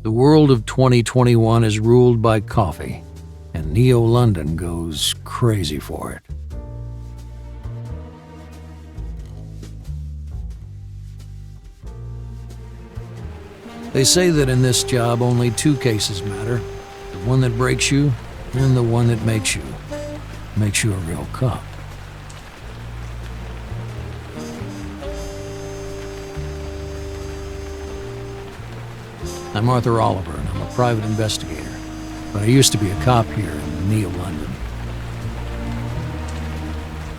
The world of 2021 is ruled by coffee, and Neo-London goes crazy for it. They say that in this job only two cases matter, the one that breaks you and the one that makes you a real cop. I'm Arthur Oliver, and I'm a private investigator, but I used to be a cop here in Neo-London.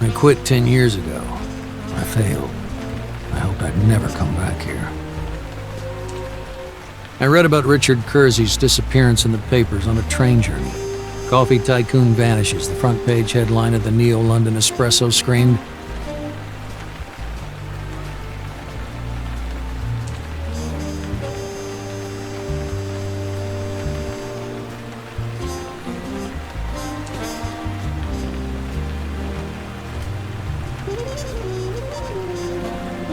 I quit 10 years ago. I failed. I hoped I'd never come back here. I read about Richard Kersey's disappearance in the papers on a train journey. Coffee tycoon vanishes, the front page headline of the Neo-London Espresso screamed.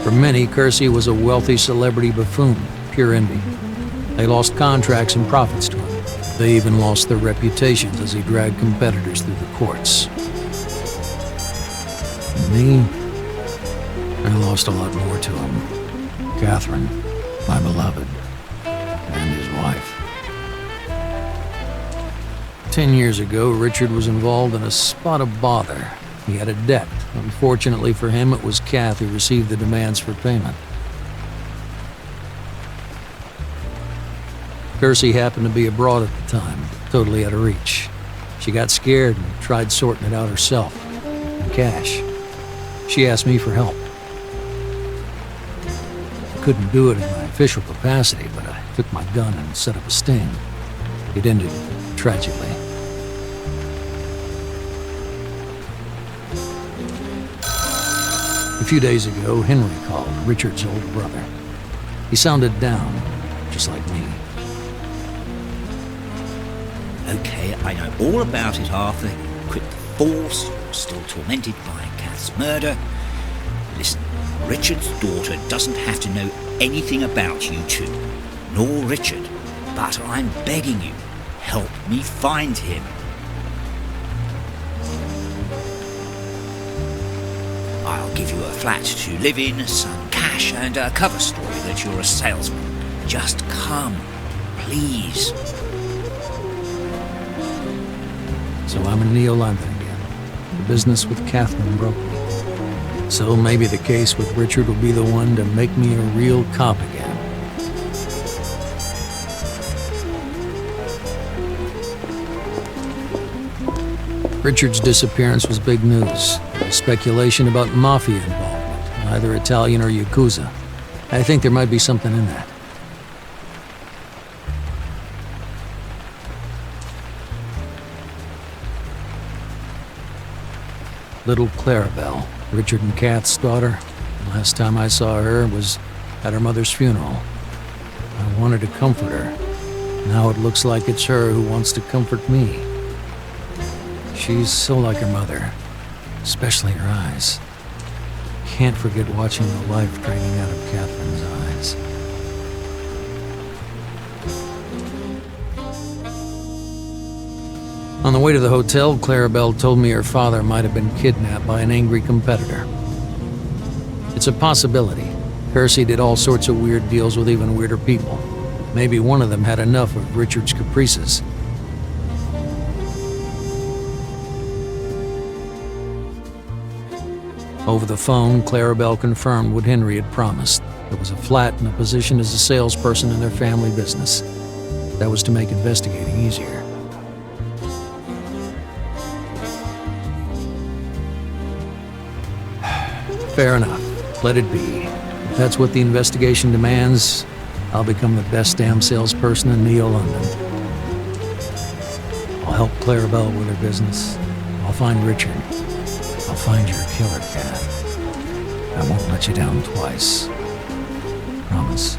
For many, Kersey was a wealthy celebrity buffoon, pure envy. They lost contracts and profits to him. They even lost their reputations as he dragged competitors through the courts. Me, I lost a lot more to him. Catherine, my beloved, and his wife. 10 years ago, Richard was involved in a spot of bother. He had a debt. Unfortunately for him, it was Kath who received the demands for payment. Kersey happened to be abroad at the time, totally out of reach. She got scared and tried sorting it out herself. In cash. She asked me for help. I couldn't do it in my official capacity, but I took my gun and set up a sting. It ended tragically. A few days ago, Henry called, Richard's older brother. He sounded down, just like me. Okay, I know all about it, Arthur. You quit the force, you're still tormented by Kath's murder. Listen, Richard's daughter doesn't have to know anything about you two, nor Richard. But I'm begging you, help me find him. I'll give you a flat to live in, some cash, and a cover story that you're a salesman. Just come, please. So I'm in Neo-London again. The business with Catherine broke me. So maybe the case with Richard will be the one to make me a real cop again. Richard's disappearance was big news. There was speculation about mafia involvement, either Italian or Yakuza. I think there might be something in that. Little Clarabelle, Richard and Kath's daughter. The last time I saw her was at her mother's funeral. I wanted to comfort her. Now it looks like it's her who wants to comfort me. She's so like her mother, especially her eyes. Can't forget watching the life draining out of Catherine's eyes. On the way to the hotel, Clarabelle told me her father might have been kidnapped by an angry competitor. It's a possibility. Kersey did all sorts of weird deals with even weirder people. Maybe one of them had enough of Richard's caprices. Over the phone, Clarabelle confirmed what Henry had promised. There was a flat and a position as a salesperson in their family business. That was to make investigating easier. Fair enough. Let it be. If that's what the investigation demands, I'll become the best damn salesperson in Neo-London. I'll help Clarabelle with her business. I'll find Richard. I'll find your killer, Kath. I won't let you down twice. Promise.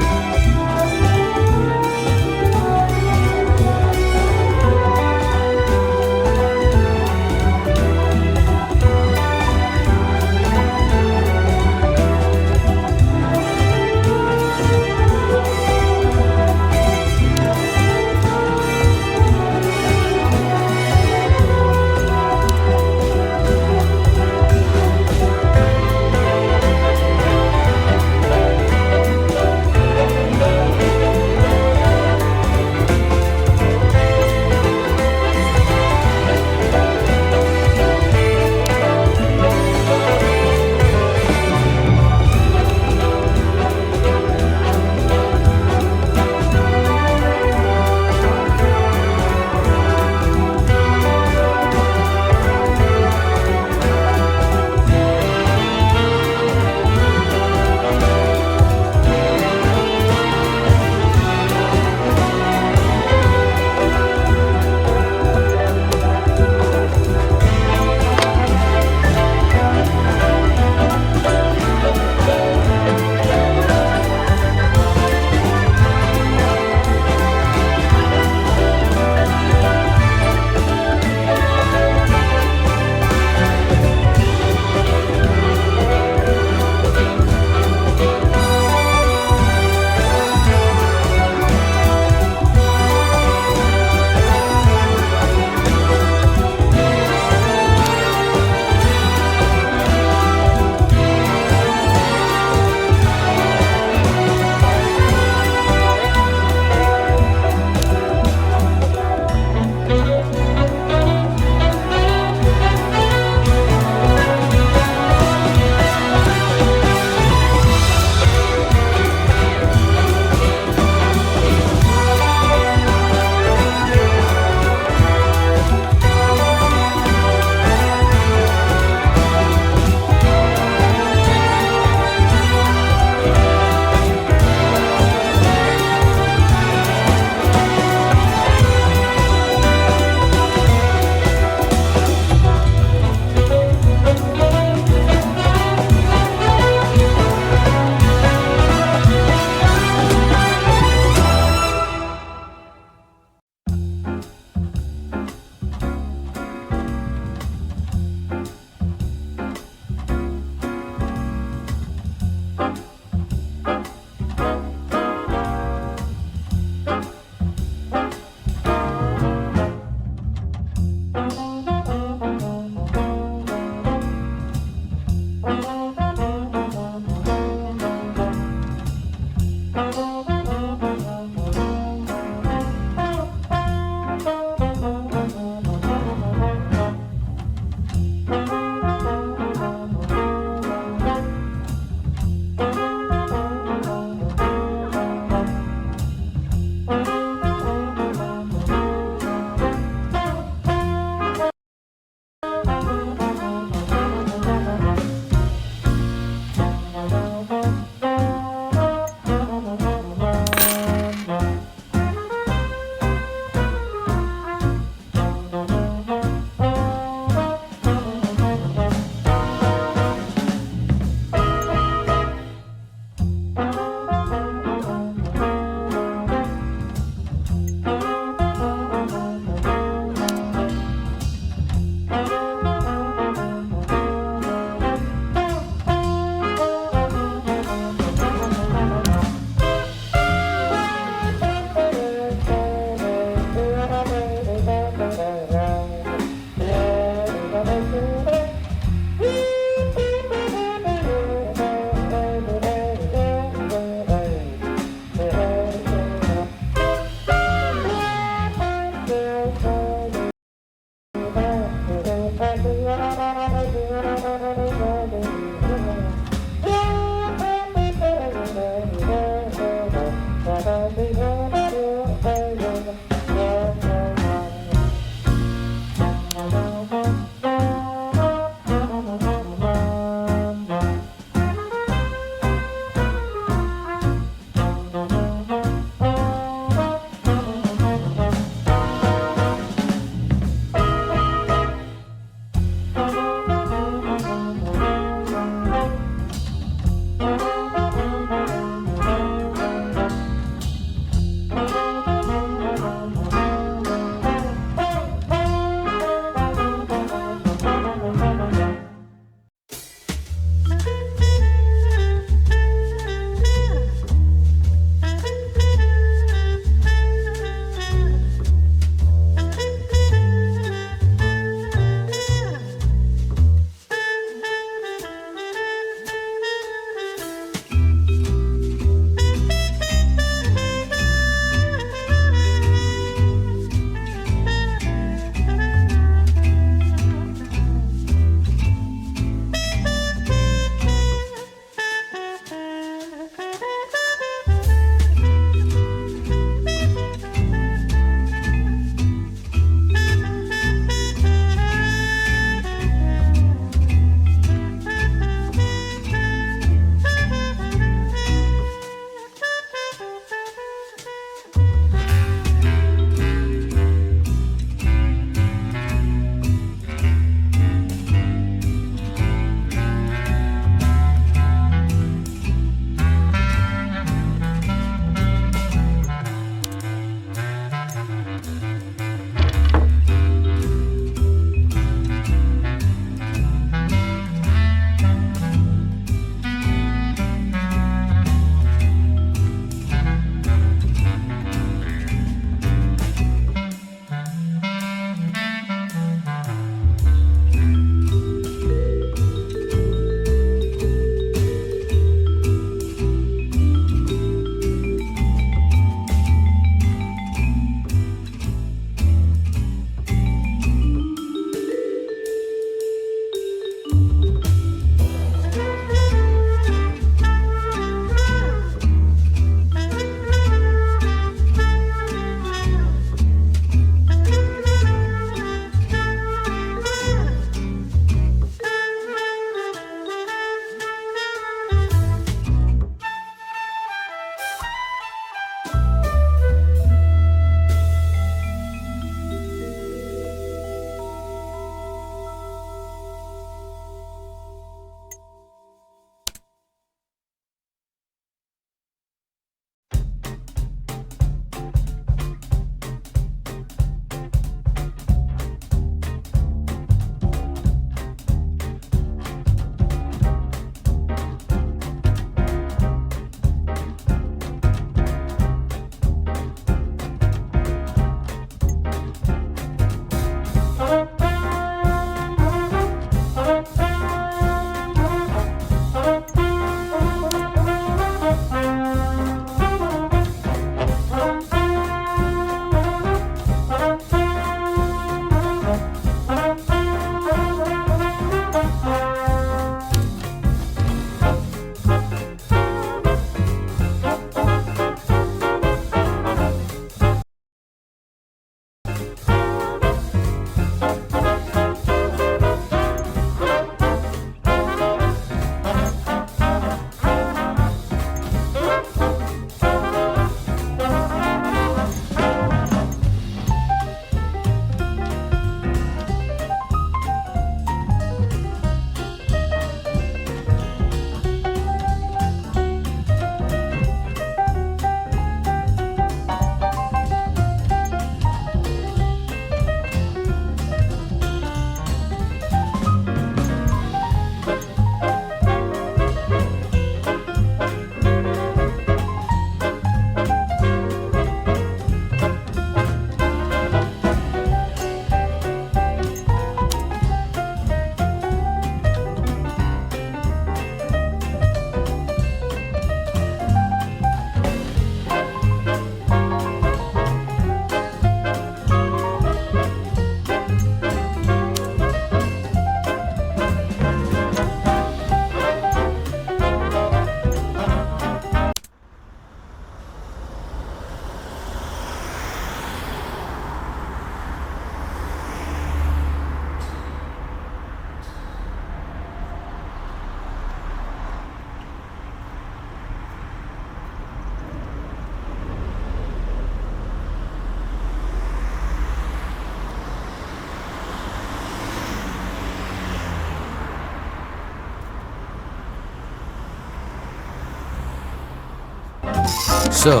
So,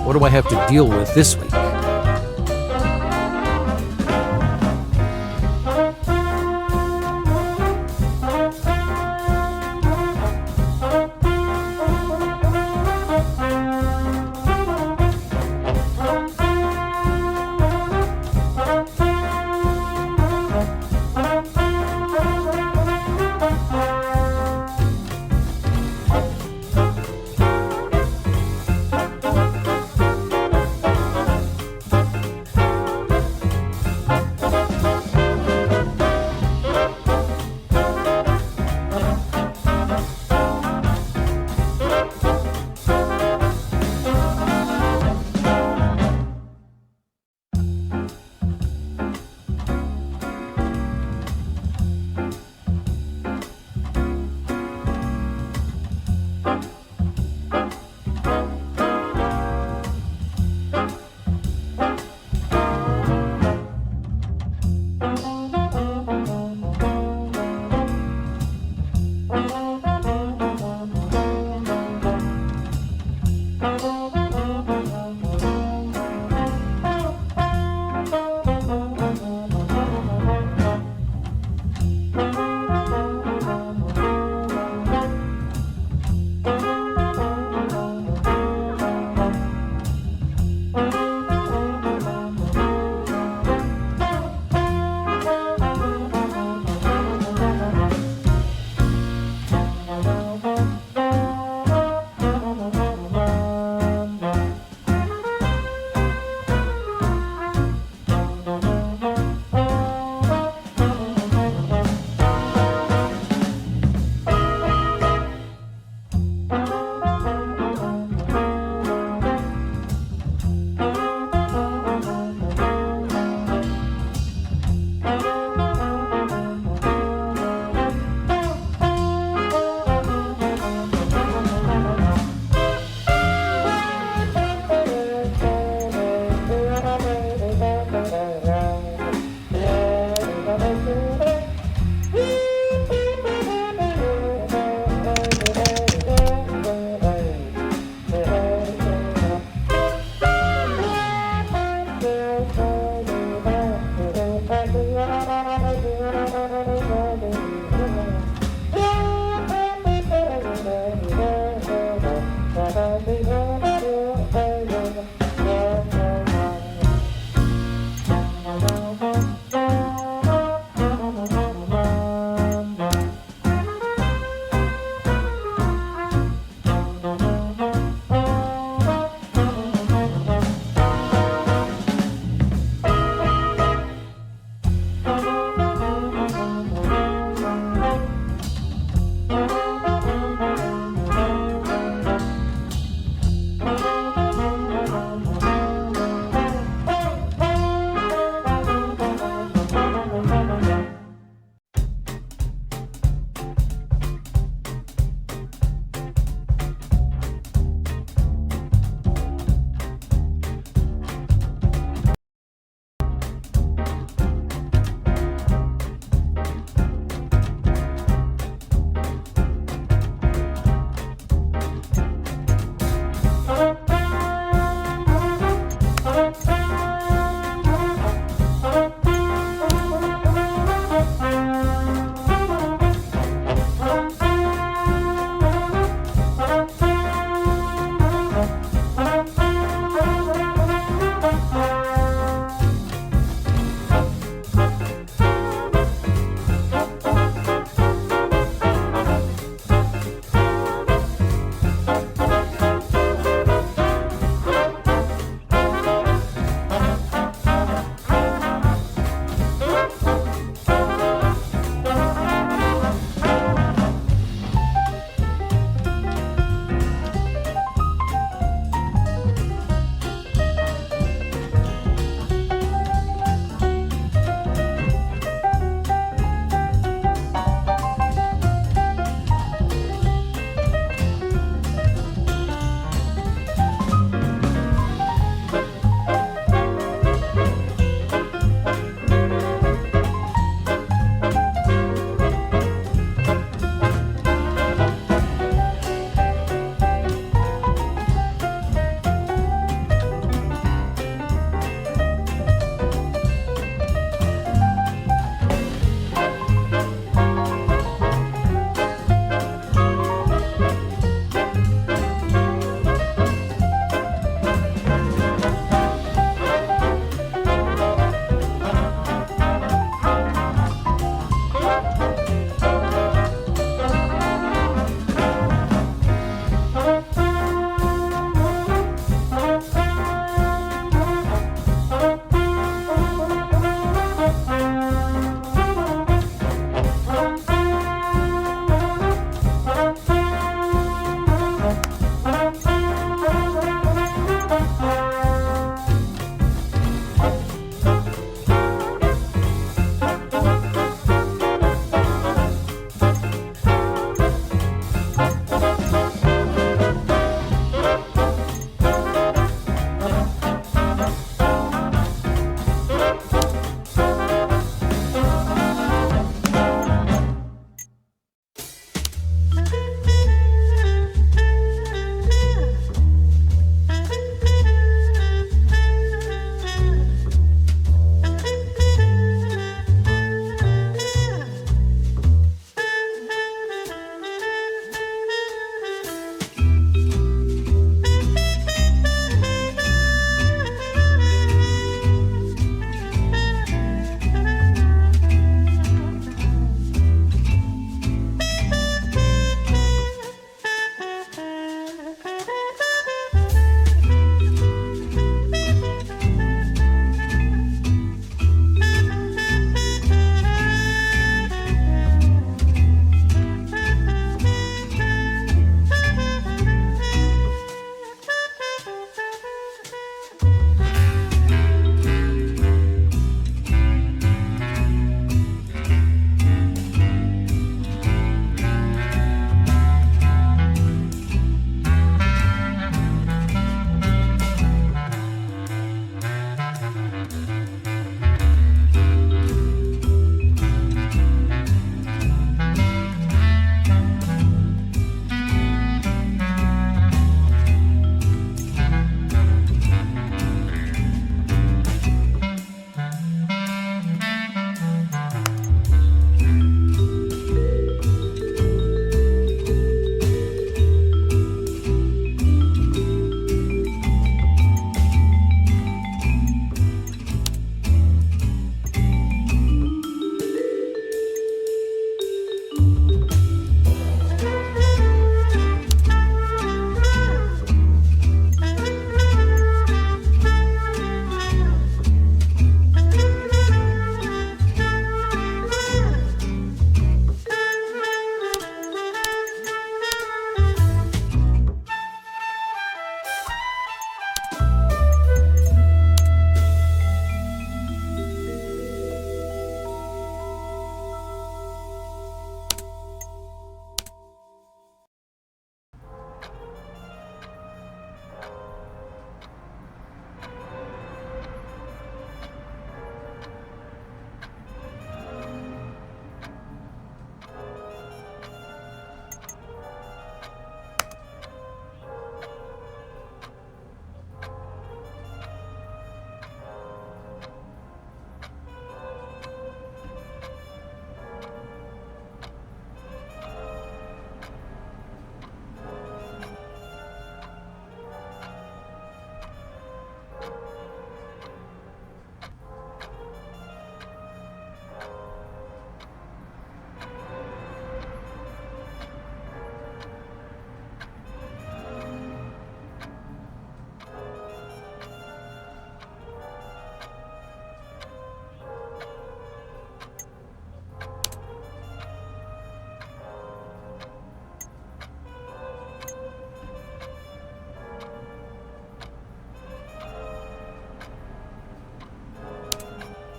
what do I have to deal with this week?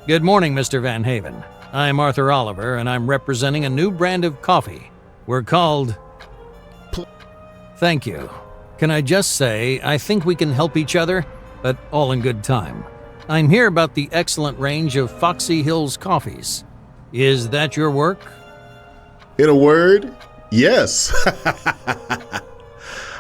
Good morning, Mr. Van Haven. I'm Arthur Oliver, and I'm representing a new brand of coffee. We're called... Thank you. Can I just say, I think we can help each other, but all in good time. I'm here about the excellent range of Foxy Hills coffees. Is that your work? In a word, yes.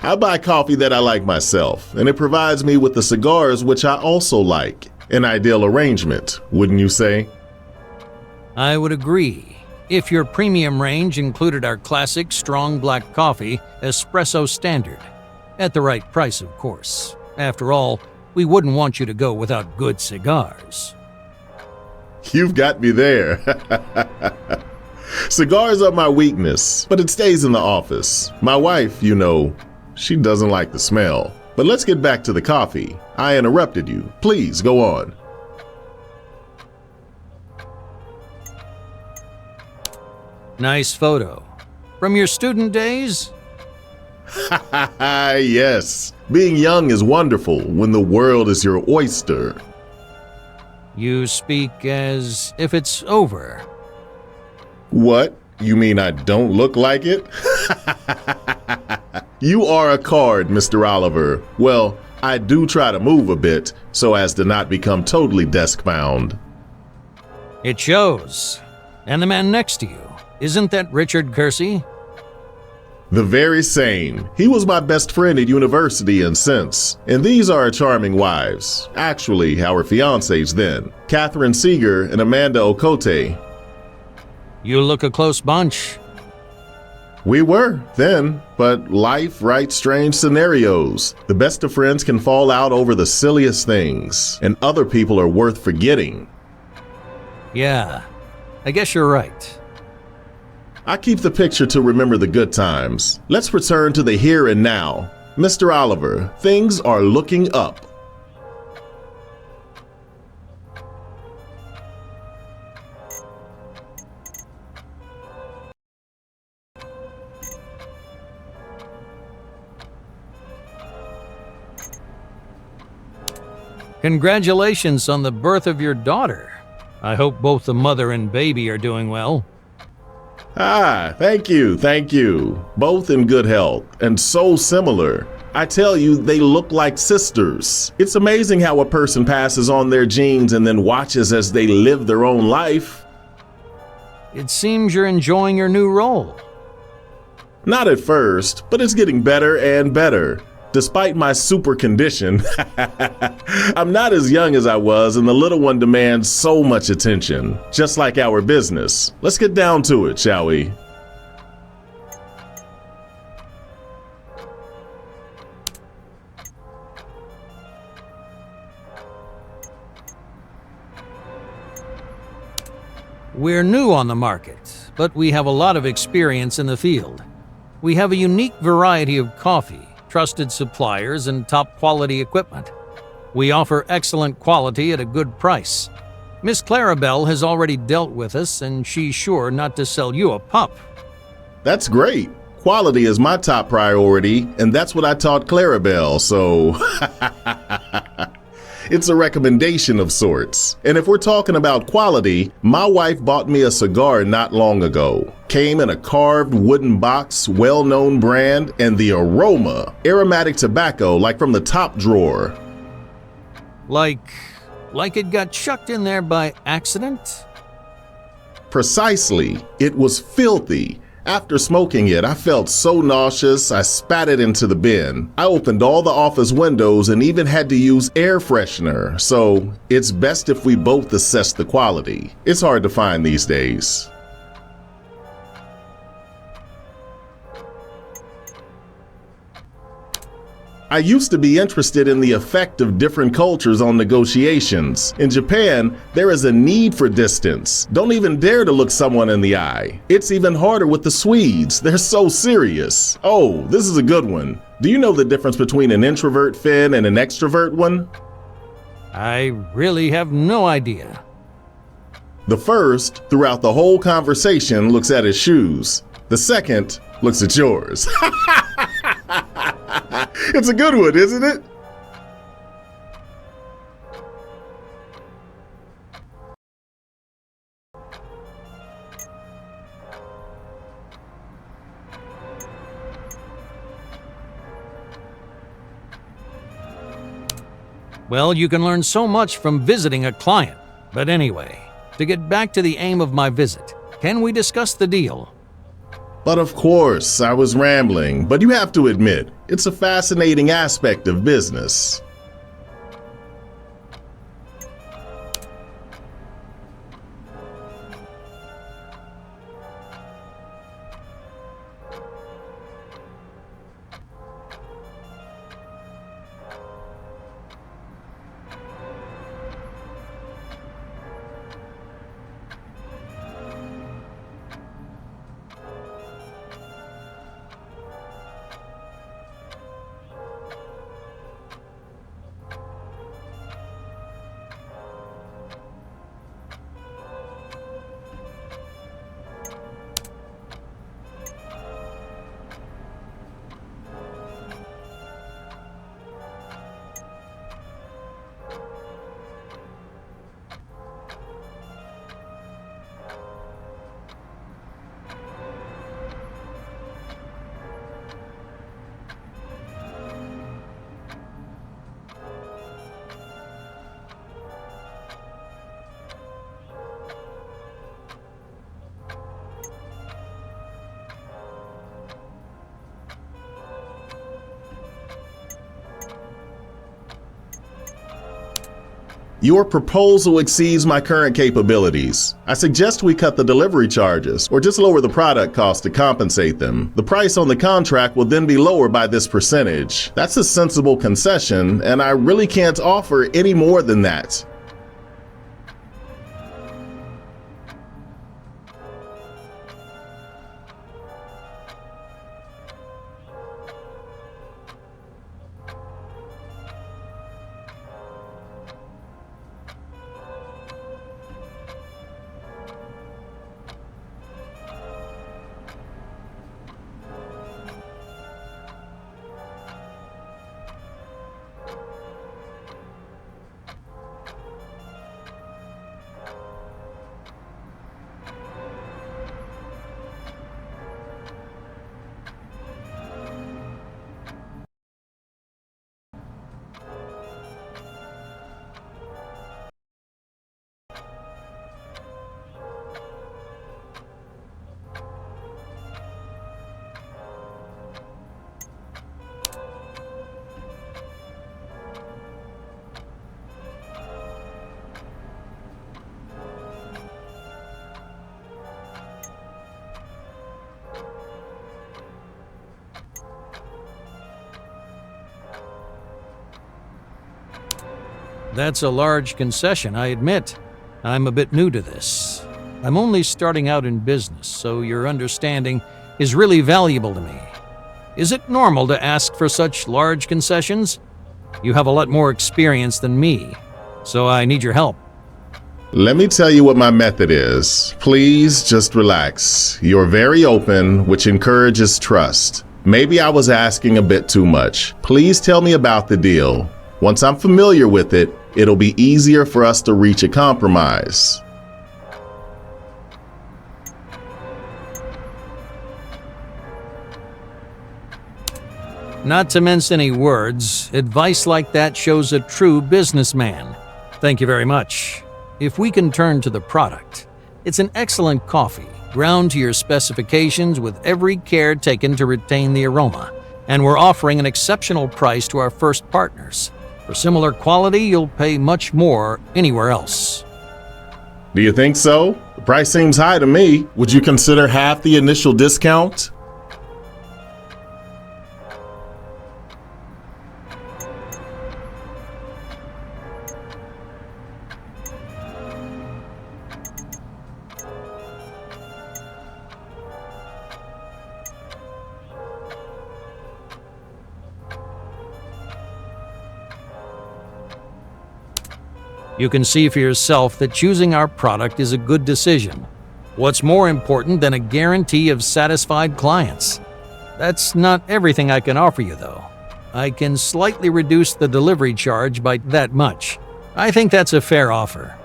I buy coffee that I like myself, and it provides me with the cigars which I also like. An ideal arrangement, wouldn't you say? I would agree. If your premium range included our classic strong black coffee, espresso standard. At the right price, of course. After all, we wouldn't want you to go without good cigars. You've got me there. Cigars are my weakness, but it stays in the office. My wife, she doesn't like the smell. But let's get back to the coffee. I interrupted you. Please, go on. Nice photo. From your student days? Yes. Being young is wonderful when the world is your oyster. You speak as if it's over. What? You mean I don't look like it? You are a card, Mr. Oliver. Well, I do try to move a bit so as to not become totally desk-bound. It shows. And the man next to you, isn't that Richard Kersey? The very same. He was my best friend at university and since. And these are our charming wives. Actually, our fiancés then. Catherine Seeger and Amanda Okote. You look a close bunch. We were, then, but life writes strange scenarios. The best of friends can fall out over the silliest things, and other people are worth forgetting. Yeah, I guess you're right. I keep the picture to remember the good times. Let's return to the here and now. Mr. Oliver, things are looking up. Congratulations on the birth of your daughter. I hope both the mother and baby are doing well. Thank you. Both in good health, and so similar. I tell you, they look like sisters. It's amazing how a person passes on their genes and then watches as they live their own life. It seems you're enjoying your new role. Not at first, but it's getting better and better. Despite my super condition, I'm not as young as I was, and the little one demands so much attention, just like our business. Let's get down to it, shall we? We're new on the market, but we have a lot of experience in the field. We have a unique variety of coffee, trusted suppliers, and top-quality equipment. We offer excellent quality at a good price. Miss Clarabelle has already dealt with us, and she's sure not to sell you a pup. That's great. Quality is my top priority, and that's what I taught Clarabelle, so... It's a recommendation of sorts. And if we're talking about quality, my wife bought me a cigar not long ago. Came in a carved wooden box, well-known brand, and the aroma, aromatic tobacco like from the top drawer. Like it got chucked in there by accident? Precisely. It was filthy. After smoking it, I felt so nauseous, I spat it into the bin. I opened all the office windows and even had to use air freshener, so it's best if we both assess the quality. It's hard to find these days. I used to be interested in the effect of different cultures on negotiations. In Japan, there is a need for distance. Don't even dare to look someone in the eye. It's even harder with the Swedes. They're so serious. Oh, this is a good one. Do you know the difference between an introvert Finn and an extrovert one? I really have no idea. The first, throughout the whole conversation, looks at his shoes. The second looks at yours. It's a good one, isn't it? Well, you can learn so much from visiting a client. But anyway, to get back to the aim of my visit, can we discuss the deal? But of course, I was rambling, but you have to admit, it's a fascinating aspect of business. Your proposal exceeds my current capabilities. I suggest we cut the delivery charges, or just lower the product cost to compensate them. The price on the contract will then be lower by this percentage. That's a sensible concession, and I really can't offer any more than that. That's a large concession, I admit. I'm a bit new to this. I'm only starting out in business, so your understanding is really valuable to me. Is it normal to ask for such large concessions? You have a lot more experience than me, so I need your help. Let me tell you what my method is. Please just relax. You're very open, which encourages trust. Maybe I was asking a bit too much. Please tell me about the deal. Once I'm familiar with it, it'll be easier for us to reach a compromise. Not to mince any words, advice like that shows a true businessman. Thank you very much. If we can turn to the product, it's an excellent coffee, ground to your specifications with every care taken to retain the aroma, and we're offering an exceptional price to our first partners. For similar quality, you'll pay much more anywhere else. Do you think so? The price seems high to me. Would you consider half the initial discount? You can see for yourself that choosing our product is a good decision. What's more important than a guarantee of satisfied clients? That's not everything I can offer you, though. I can slightly reduce the delivery charge by that much. I think that's a fair offer.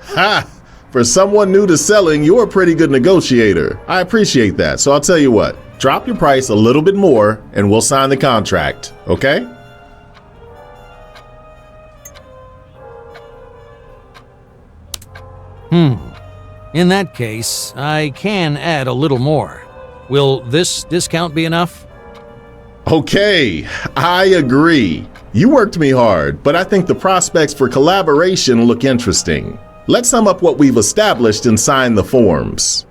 Ha! For someone new to selling, you're a pretty good negotiator. I appreciate that, so I'll tell you what. Drop your price a little bit more and we'll sign the contract, okay? In that case, I can add a little more. Will this discount be enough? Okay, I agree. You worked me hard, but I think the prospects for collaboration look interesting. Let's sum up what we've established and sign the forms.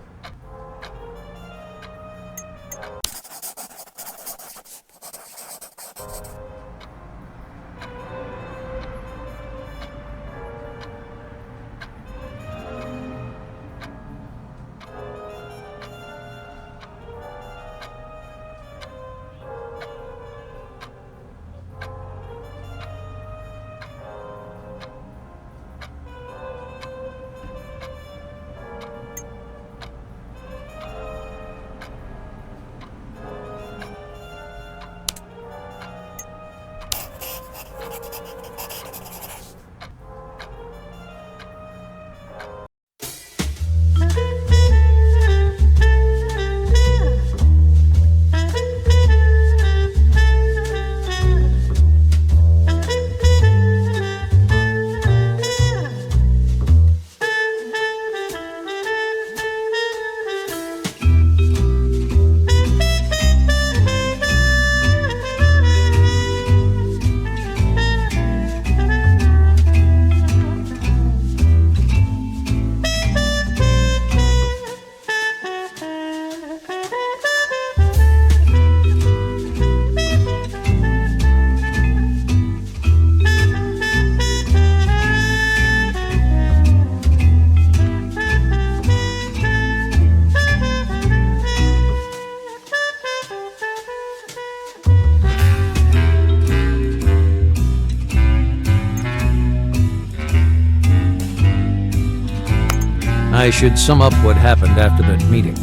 I should sum up what happened after that meeting.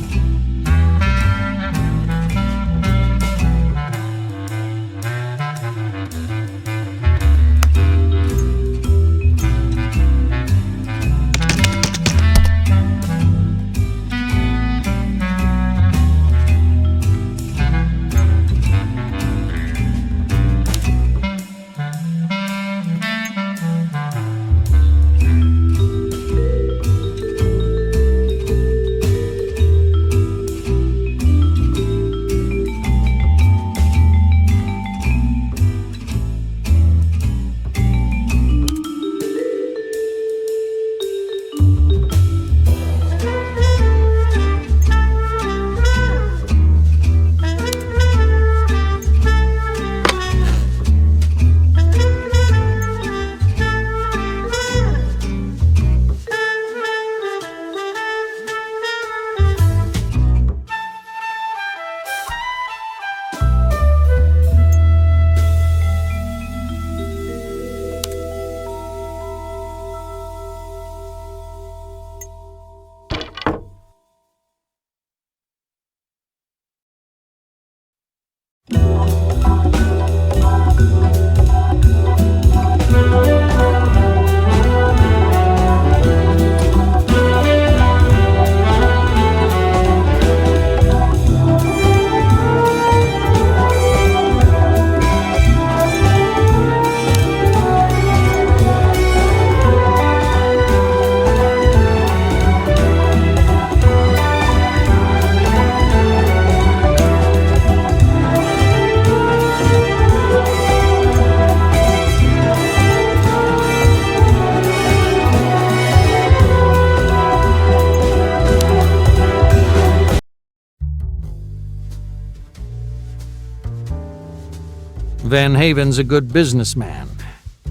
Van Haven's a good businessman.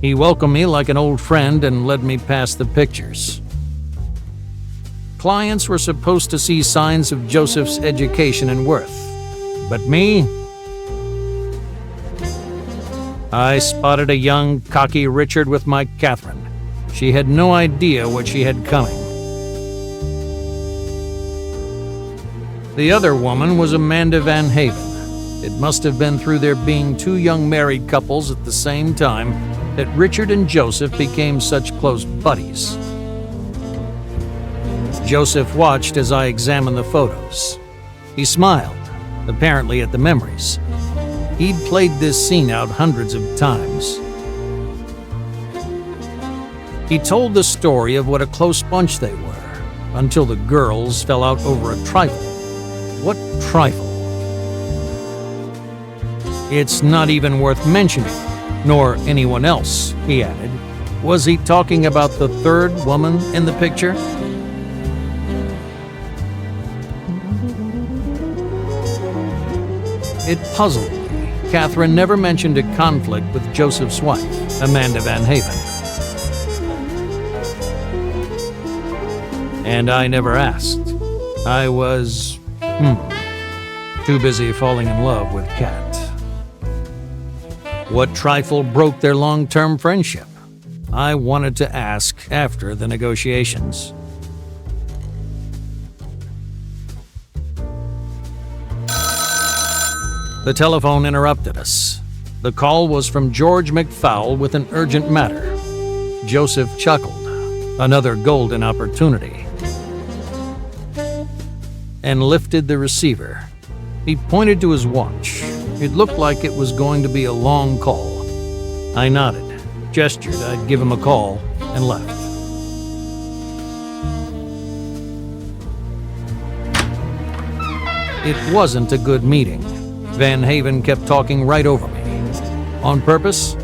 He welcomed me like an old friend and led me past the pictures. Clients were supposed to see signs of Joseph's education and worth. But me? I spotted a young, cocky Richard with my Catherine. She had no idea what she had coming. The other woman was Amanda Van Haven. It must have been through their being two young married couples at the same time that Richard and Joseph became such close buddies. Joseph watched as I examined the photos. He smiled, apparently at the memories. He'd played this scene out hundreds of times. He told the story of what a close bunch they were, until the girls fell out over a trifle. What trifle? It's not even worth mentioning, nor anyone else, he added. Was he talking about the third woman in the picture? It puzzled me. Catherine never mentioned a conflict with Joseph's wife, Amanda Van Haven. And I never asked. I was, too busy falling in love with Kat. What trifle broke their long-term friendship? I wanted to ask after the negotiations. The telephone interrupted us. The call was from George McFowle with an urgent matter. Joseph chuckled. Another golden opportunity. And lifted the receiver. He pointed to his watch. It looked like it was going to be a long call. I nodded, gestured I'd give him a call, and left. It wasn't a good meeting. Van Haven kept talking right over me. On purpose?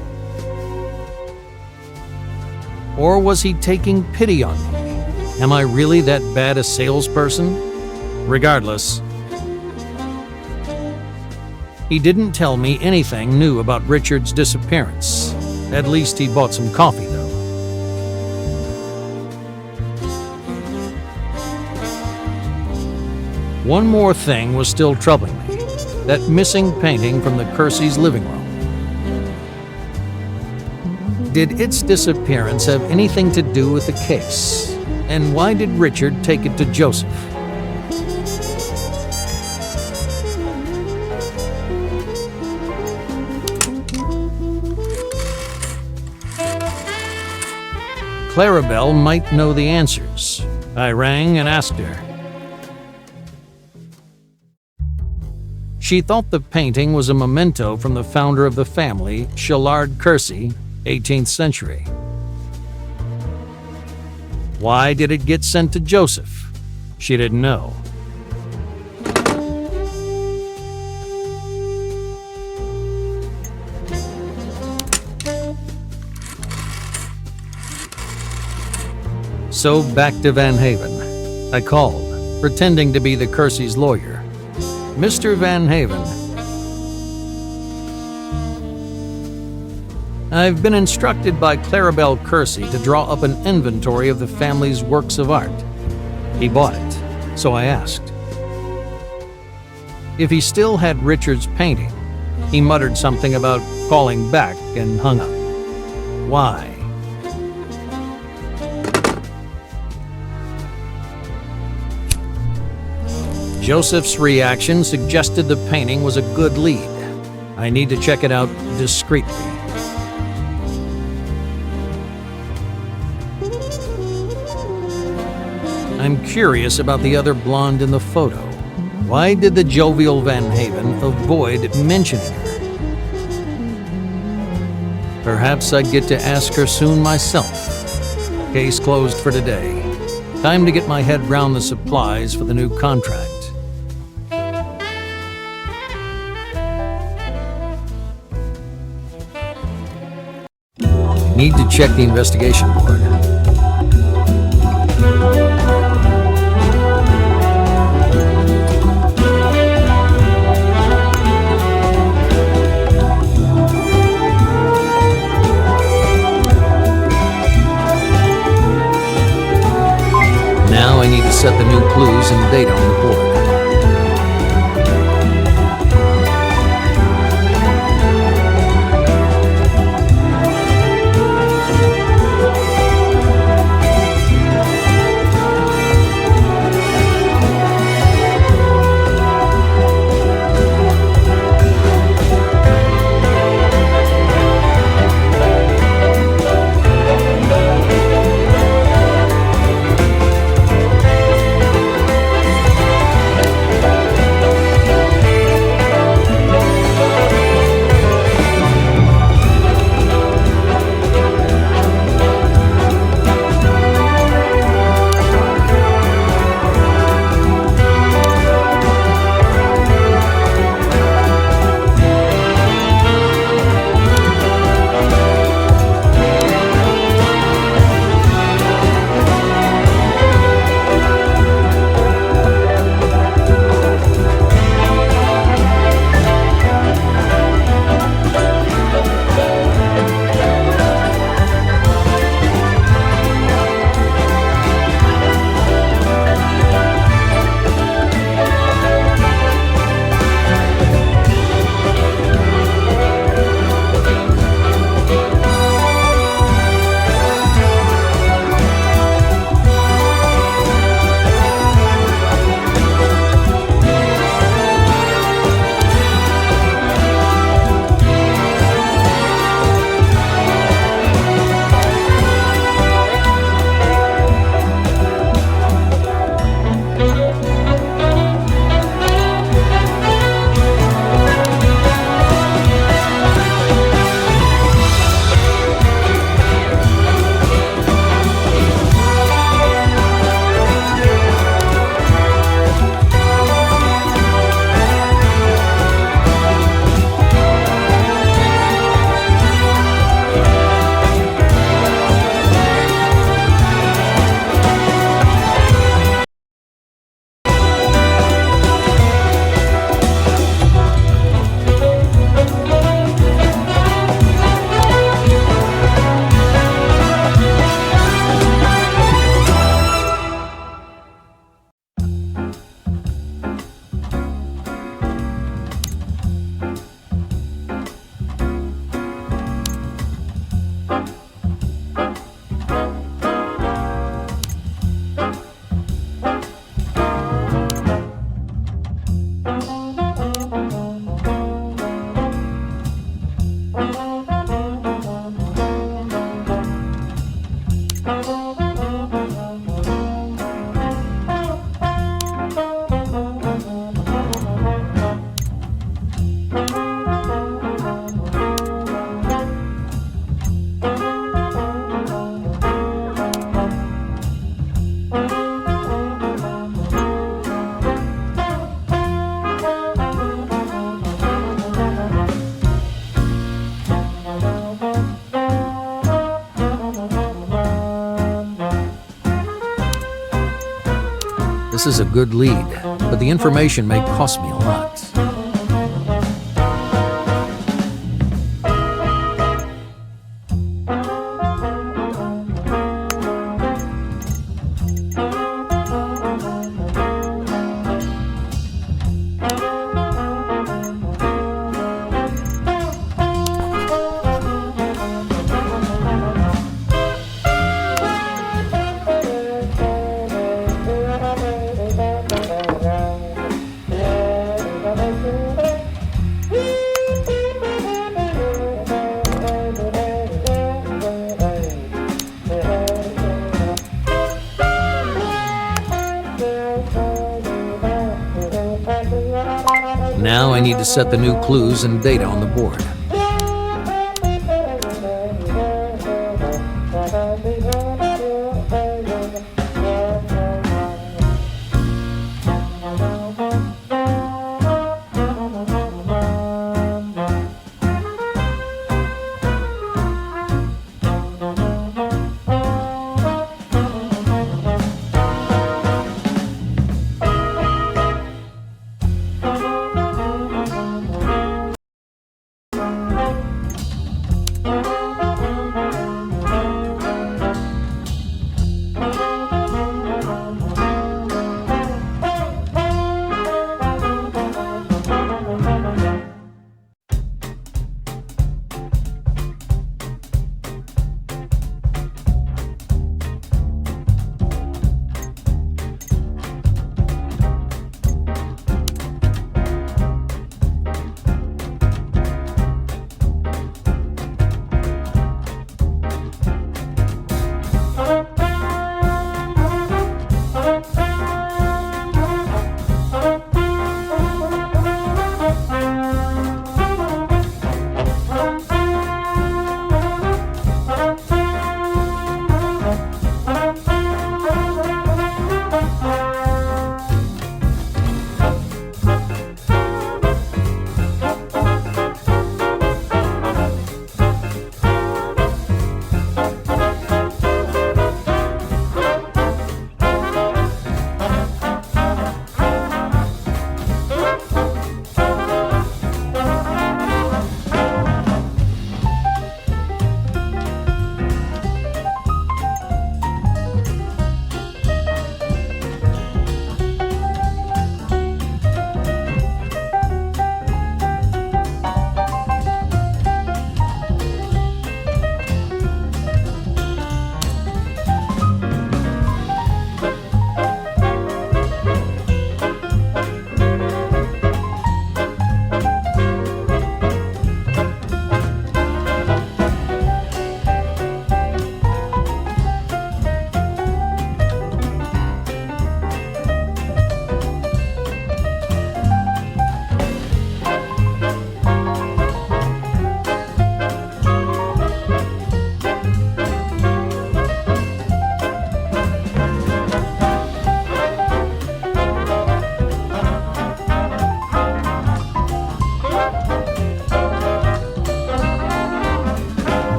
Or was he taking pity on me? Am I really that bad a salesperson? Regardless, he didn't tell me anything new about Richard's disappearance. At least he bought some coffee, though. One more thing was still troubling me. That missing painting from the Kersey's living room. Did its disappearance have anything to do with the case? And why did Richard take it to Joseph? Clarabelle might know the answers. I rang and asked her. She thought the painting was a memento from the founder of the family, Shallard Kersey, 18th century. Why did it get sent to Joseph? She didn't know. So back to Van Haven. I called, pretending to be the Kersey's lawyer. Mr. Van Haven, I've been instructed by Clarabelle Kersey to draw up an inventory of the family's works of art. He bought it, so I asked. If he still had Richard's painting, he muttered something about calling back and hung up. Why? Joseph's reaction suggested the painting was a good lead. I need to check it out discreetly. I'm curious about the other blonde in the photo. Why did the jovial Van Haven avoid mentioning her? Perhaps I'd get to ask her soon myself. Case closed for today. Time to get my head round the supplies for the new contract. Need to check the investigation board. Now I need to set the new clues and data on the board. This is a good lead, but the information may cost me a lot. Now I need to set the new clues and data on the board.